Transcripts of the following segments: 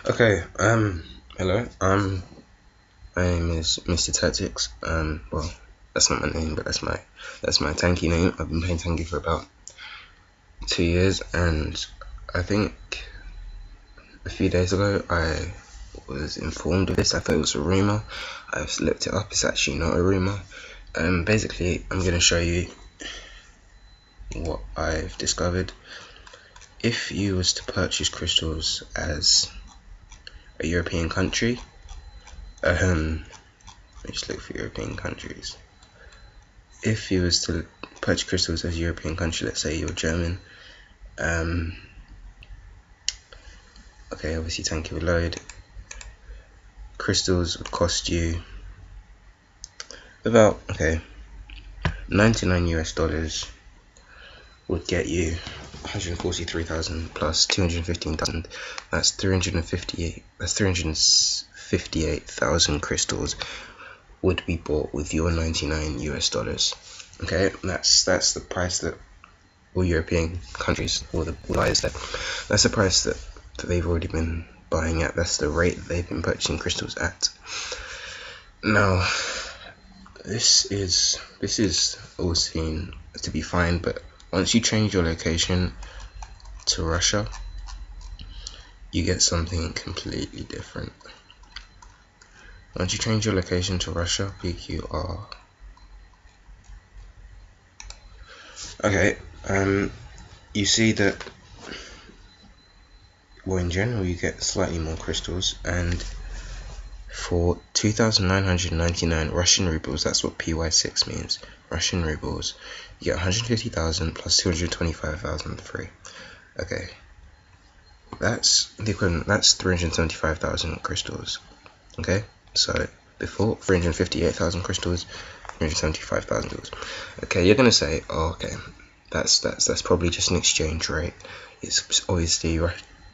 Okay, hello. My name is Mr. Tactics. Well, that's not my name, but that's my Tanki name. I've been playing Tanki for about 2 years, and I think a few days ago I was informed of this. I thought it was a rumor. I've looked it up. It's actually not a rumor. Basically, I'm gonna show you what I've discovered. If you was to purchase crystals as a European country, let me just look for European countries. If you was to purchase crystals as a European country, let's say you're German, okay, obviously Tanki would load. Crystals would cost you about 99 US dollars would get you 143,000 plus 215,000. That's 358,000 crystals would be bought with your 99 US dollars. Okay, that's the price that all European countries, or the buyers, that's the price that they've already been buying at. That's the rate that they've been purchasing crystals at. Now, this is all seen to be fine, but once you change your location to Russia, you get something completely different. Once you change your location to Russia, PQR. Okay, you see that, well, in general you get slightly more crystals, and for 2,999 Russian rubles, that's what PY6 means, Russian rubles, you get 150,000 plus 225,000 free. Okay, that's the equivalent, that's 375,000 crystals. Okay, so before 358,000 crystals, 375,000 crystals. Okay, you're gonna say, oh, okay, that's probably just an exchange rate. It's obviously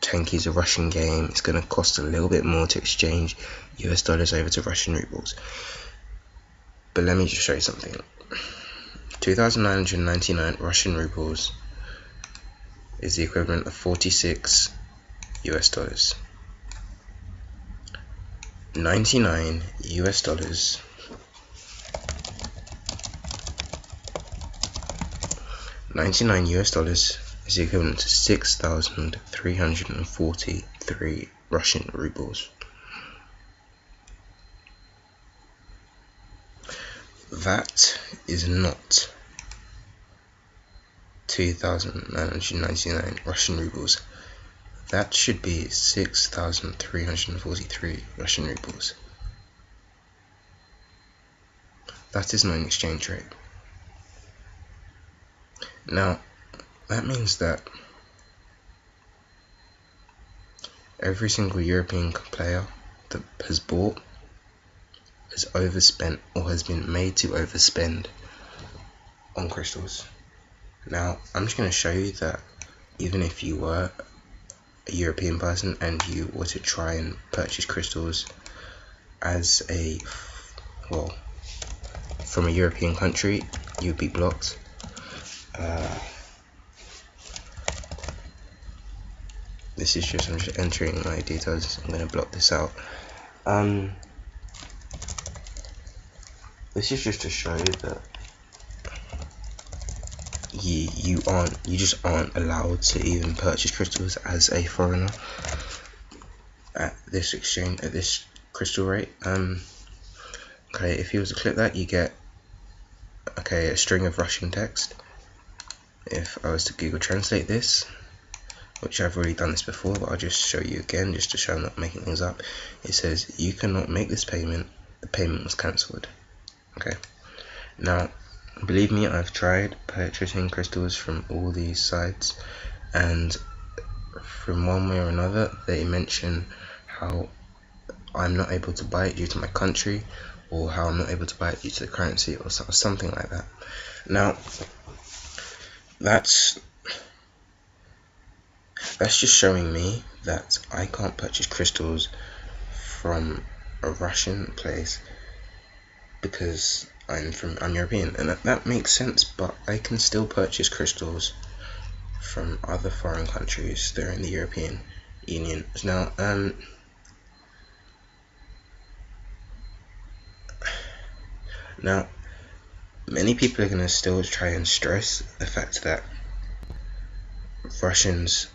Tanki's a Russian game. It's gonna cost a little bit more to exchange US dollars over to Russian rubles. But let me just show you something. 2,999 Russian rubles is the equivalent of 46 US dollars. 99 US dollars is the equivalent to 6,343 Russian rubles. That is not 2,999 Russian rubles. That should be 6,343 Russian rubles. That is not an exchange rate. Now, that means that every single European player that has bought has overspent, or has been made to overspend on crystals. Now, I'm just going to show you that even if you were a European person and you were to try and purchase crystals as from a European country, you'd be blocked. I'm just entering my details. I'm going to block this out. This is just to show you that you just aren't allowed to even purchase crystals as a foreigner at this crystal rate. Okay, if you was to click that, you get a string of Russian text. If I was to Google Translate this, which I've already done this before, but I'll just show you again just to show I'm not making things up. It says, you cannot make this payment, the payment was cancelled. Okay, now believe me, I've tried purchasing crystals from all these sites, and from one way or another they mention how I'm not able to buy it due to my country, or how I'm not able to buy it due to the currency, or something like that. Now, that's just showing me that I can't purchase crystals from a Russian place because I'm European, and that makes sense, but I can still purchase crystals from other foreign countries that are in the European Union. Now, Now, many people are going to still try and stress the fact that Russians,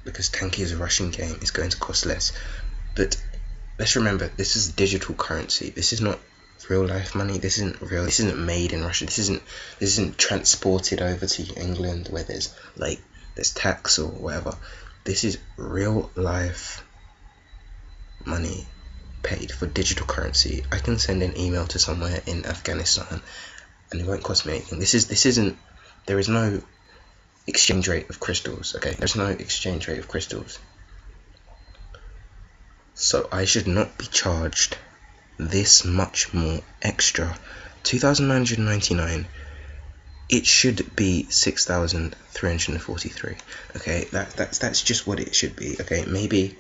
because Tanki is a Russian game, is going to cost less. But let's remember, this is digital currency. This is not real life money. This isn't real. This isn't made in Russia. This isn't transported over to England where there's tax or whatever. This is real life money paid for digital currency. I can send an email to somewhere in Afghanistan and it won't cost me anything. There is no exchange rate of crystals. Okay, there's no exchange rate of crystals. So I should not be charged this much more extra. 2,999. It should be 6,343. Okay, that's just what it should be. Okay, maybe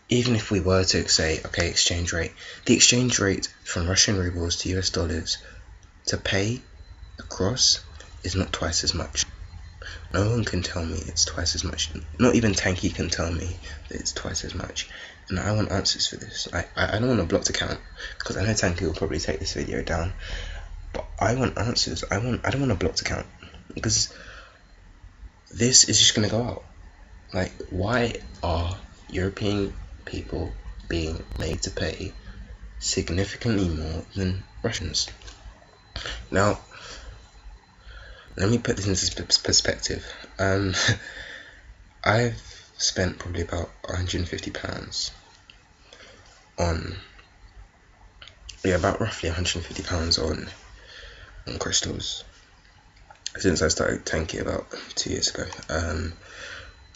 even if we were to say, okay, exchange rate, the exchange rate from Russian rubles to US dollars to pay across is not twice as much. No one can tell me it's twice as much. Not even Tanki can tell me that it's twice as much. And I want answers for this. I don't want a blocked account, because I know Tanki will probably take this video down. But I want answers. I don't want a blocked account, because this is just gonna go out. Like, why are European people being made to pay significantly more than Russians? Now, let me put this into perspective. I've spent probably about £150 on, about roughly £150 on crystals since I started Tanki about 2 years ago.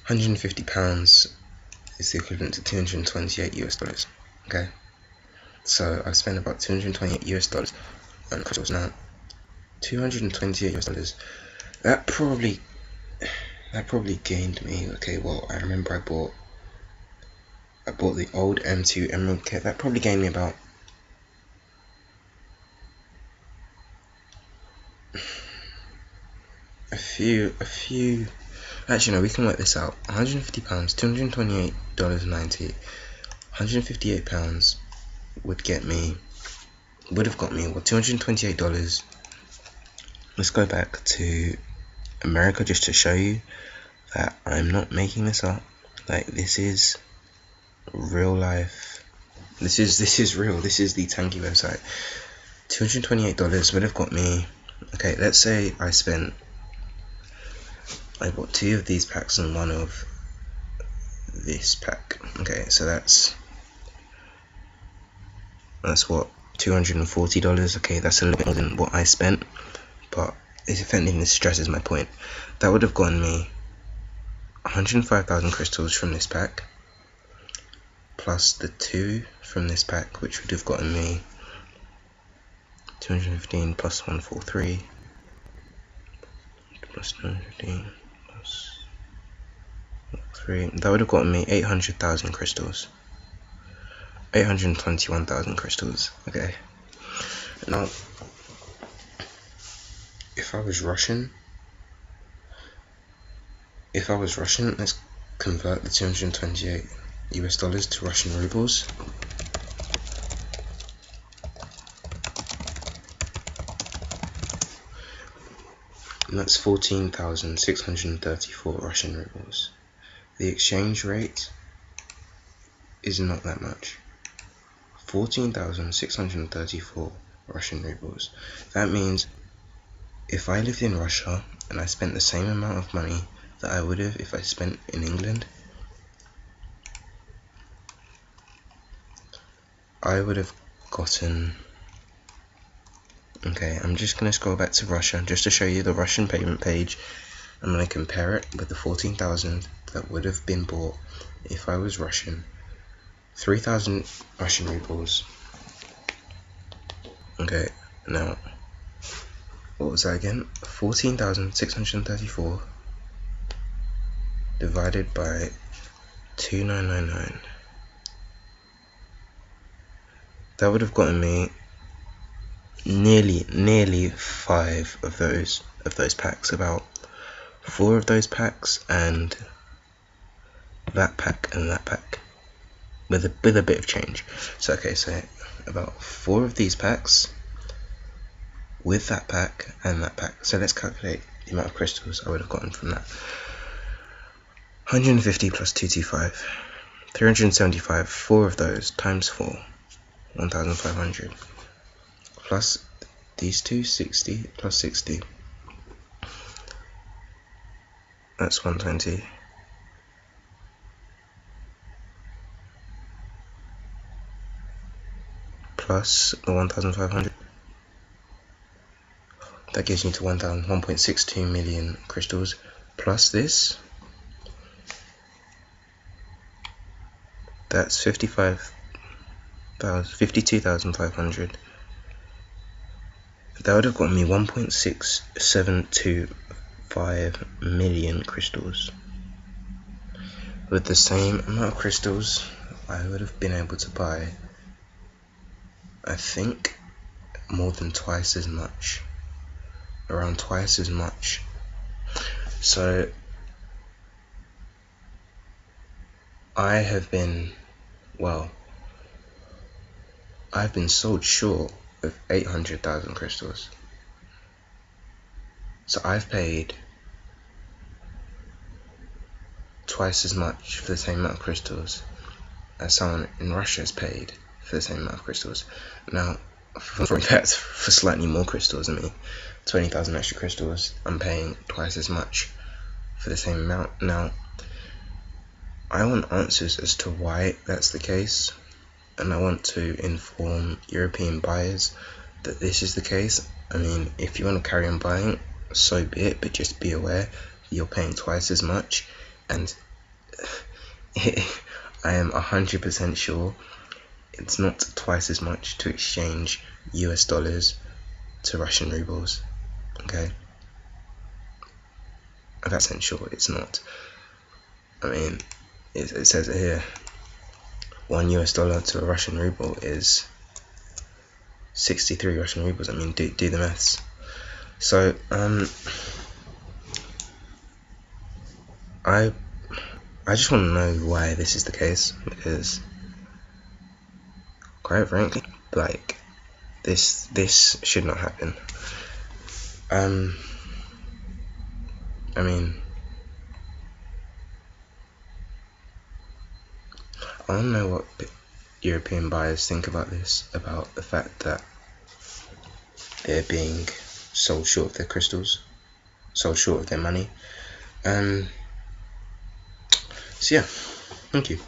£150 is the equivalent to 228 US dollars. Okay, so I spent about 228 US dollars on crystals. Now, 228 US dollars. That probably gained me. Okay, well, I remember I bought the old M2 Emerald kit. That probably gained me about a few. Actually, no, we can work this out. £150, $228.90, £158 would have got me what, $228. Let's go back to America just to show you that I'm not making this up. Like, this is real life. This is real. This is the Tanki website. $228 would have got me. Okay, let's say I bought 2 of these packs and 1 of this pack. Okay, so that's what, $240. Okay, that's a little bit more than what I spent, but if anything, this stresses my point. That would have gotten me 105,000 crystals from this pack, plus the 2 from this pack, which would have gotten me 215 plus 143 plus 215 plus 3. That would have gotten me 800,000 crystals. 821,000 crystals. Okay. Now, if I was Russian, let's convert the 228 US dollars to Russian rubles. And that's 14,634 Russian rubles. The exchange rate is not that much. 14,634 Russian rubles. That means if I lived in Russia and I spent the same amount of money that I would have if I spent in England, I would have gotten. Okay, I'm just going to scroll back to Russia just to show you the Russian payment page. I'm going to compare it with the 14,000 that would have been bought if I was Russian. 3,000 Russian rubles. Okay, now, what was that again? 14,634 divided by 2,999. That would have gotten me nearly 5 of those packs, about 4 of those packs and that pack with a bit of change. So okay, so about 4 of these packs with that pack and that pack. So let's calculate the amount of crystals I would have gotten from that. 150 plus 225, 375, 4 of those times 4, 1500, plus these two, 60 plus 60, that's 120, plus the 1500, that gives me to 1.62 million crystals, plus this, that's 52,500. That would have gotten me 1.6725 million crystals. With the same amount of crystals, I would have been able to buy, I think, more than twice as much. Around twice as much. So I've been sold short of 800,000 crystals. So I've paid twice as much for the same amount of crystals as someone in Russia has paid for the same amount of crystals. Now, that's for slightly more crystals than me, 20,000 extra crystals, I'm paying twice as much for the same amount. Now, I want answers as to why that's the case, and I want to inform European buyers that this is the case. I mean, if you want to carry on buying, so be it, but just be aware you're paying twice as much, and I am 100% sure it's not twice as much to exchange US dollars to Russian rubles. Okay, I'm 100% sure it's not. I mean, it says it here, $1 US to a Russian ruble is 63 Russian rubles. I mean, do the maths. So I just want to know why this is the case, because quite frankly, like, this should not happen. I mean, I want to know what European buyers think about this, about the fact that they're being sold short of their crystals, sold short of their money. So yeah, thank you.